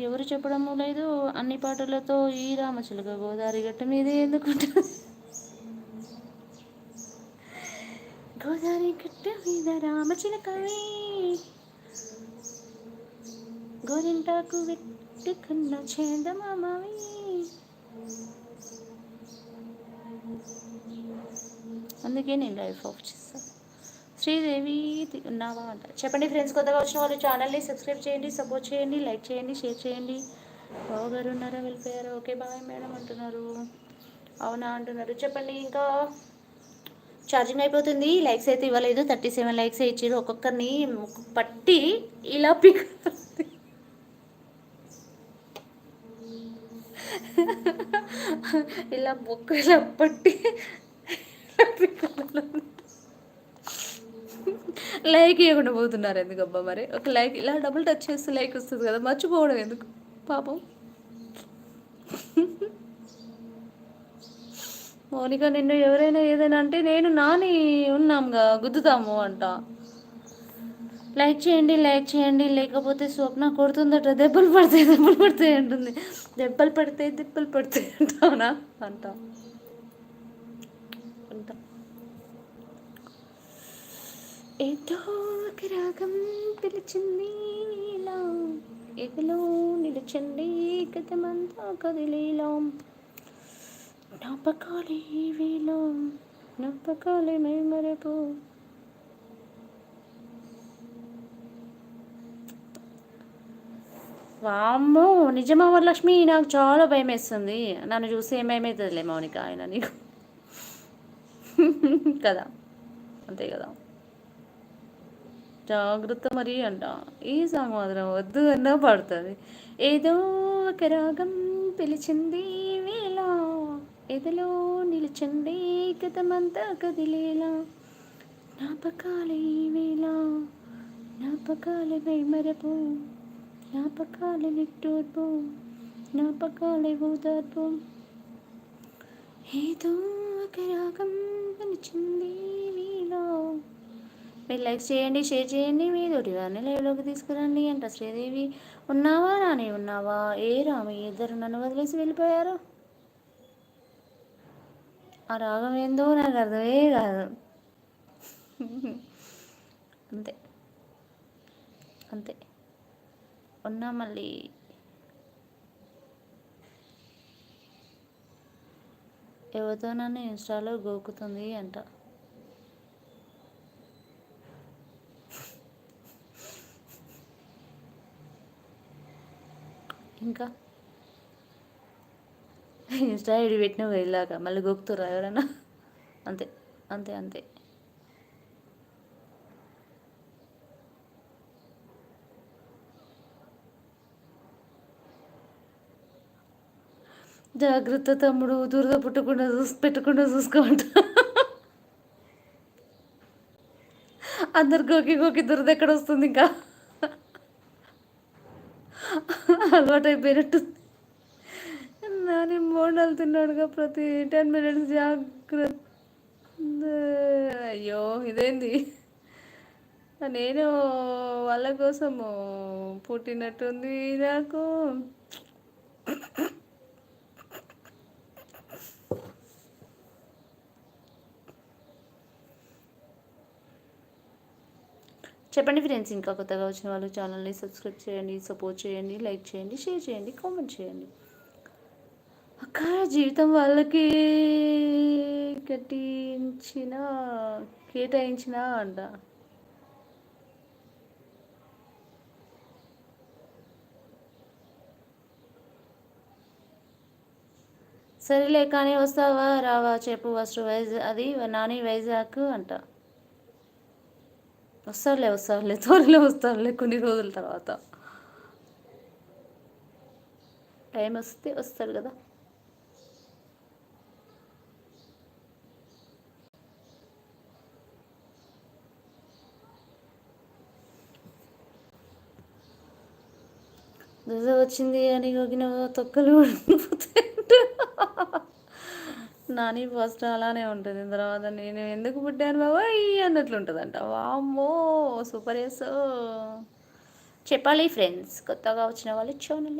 ఎవరు చెప్పడం లేదు అన్ని పాటలతో ఈ రామచిలక గోదావరి గట్ట మీదే ఎందుకుంటుంది. గోదావరి గట్ట మీద రామచిలకవే గోరింటాకు పెట్టుకున్న చేందమామవి. అందుకే నేను లైఫ్ ఆఫ్ చేస్తాను. శ్రీదేవి ఉన్నావా అంట. చెప్పండి ఫ్రెండ్స్, కొత్తగా వచ్చిన వాళ్ళు ఛానల్ని సబ్స్క్రైబ్ చేయండి, సపోర్ట్ చేయండి, లైక్ చేయండి, షేర్ చేయండి. బావగారు ఉన్నారా, వెళ్ళిపోయారు. ఓకే బాయ్ మేడం అంటున్నారు. అవునా అంటున్నారు. చెప్పండి ఇంకా. ఛార్జింగ్ అయిపోతుంది. లైక్స్ అయితే ఇవ్వలేదు, 37 లైక్స్ ఇచ్చారు. ఒక్కొక్కరిని పట్టి ఇలా పిక్ ఇలా బొక్క ఇలా పట్టి లైక్ ఇవ్వకుండా పోతున్నారు ఎందుకబ్బా మరి. ఒక లైక్ ఇలా డబుల్ టచ్ చేస్తే లైక్ వస్తుంది కదా, మర్చిపోవడం ఎందుకు పాపం. మౌనిక నిన్ను ఎవరైనా ఏదైనా అంటే నేను నాని ఉన్నాంగా గుద్దుతాము అంట. లైక్ చేయండి, లైక్ చేయండి, లేకపోతే స్వప్న కొడుతుందట. దెబ్బలు పడతాయి అంటుంది. దెబ్బలు పడతాయి అంటావునా అంట అంట. ఏదో ఒక రాగం పిలిచింది ఇలా, ఎగలో నిలిచండి గతమంతా కదిలేలా. జ్ఞాపకాలే వేళ జ్ఞాపకాలే మరపు. వామ్మో నిజమా వరలక్ష్మి, నాకు చాలా భయం వేస్తుంది. నన్ను చూసి ఏమేమవుతుందిలే మౌనిక, ఆయన నీకు కదా, అంతే కదా. జాగ్రత్త మరి అంట. ఈ సాంగ్ మాత్రం వద్దు అన్నా పాడుతుంది. ఏదో ఒక రాగం పిలిచింది వేళ, ఎదలో నిలిచండి గతమంతా కదిలేలా. జ్ఞాపకాలే వేళ జ్ఞాపకాల మరపు, జ్ఞాపకాల నిట్టూర్పు, జ్ఞాపకాల ఓదార్పు. ఏదో ఒక రాగం పిలిచింది వీలో. మీరు లైక్ చేయండి, షేర్ చేయండి, మీ తోటి వారిని లైవ్లోకి తీసుకురండి అంట. శ్రీదేవి ఉన్నావా, నాని ఉన్నావా, ఏ రామి ఇద్దరు నన్ను వదిలేసి వెళ్ళిపోయారు. ఆ రాగం ఏందో నాకు అర్థమే కాదు. అంతే అంతే ఉన్నా మళ్ళీ. ఎవరితో నన్ను ఇన్స్టాలో గోకుతుంది అంట. ఇంకా ఇన్స్టా ఐడి పెట్టినవి వెళ్ళాక మళ్ళీ గోకుతురా ఎవరన్నా. అంతే అంతే అంతే. జాగ్రత్త తమ్ముడు, దురద పెట్టకుండా చూసుకోమంట. అందరు గోకి గోకి దురద ఎక్కడ వస్తుంది, ఇంకా అలవాటు అయిపోయినట్టు. నాని మోడల్ తిన్నాడుగా ప్రతి 10 minutes. జాగ్రత్త. అయ్యో ఇదేంది, నేను వాళ్ళ కోసము పుట్టినట్టుంది నాకు. చెప్పండి ఫ్రెండ్స్, ఇంకా కొత్తగా వచ్చిన వాళ్ళు ఛానల్ని సబ్స్క్రైబ్ చేయండి, సపోర్ట్ చేయండి, లైక్ చేయండి, షేర్ చేయండి, కామెంట్ చేయండి. అక్క జీవితం వాళ్ళకి కట్టించిన కేటాయించిన అంట. సరేలే కానీ వస్తావా రావా చెప్పు ఫస్ట్. అది నాని వైజాగ్ అంట. వస్తారులే త్వరలో వస్తారులే, కొన్ని రోజుల తర్వాత. టైం వస్తే వస్తాడు కదా. దురద వచ్చింది అని గోగిన తొక్కలు నాని ఫస్ట్ అలానే ఉంటుంది, తర్వాత నేను ఎందుకు పుట్టాను బాబాయ్ అన్నట్లు ఉంటుందంట. వామ్మో సూపర్ ఎస్. చెప్పాలి ఫ్రెండ్స్, కొత్తగా వచ్చిన వాళ్ళు ఛానల్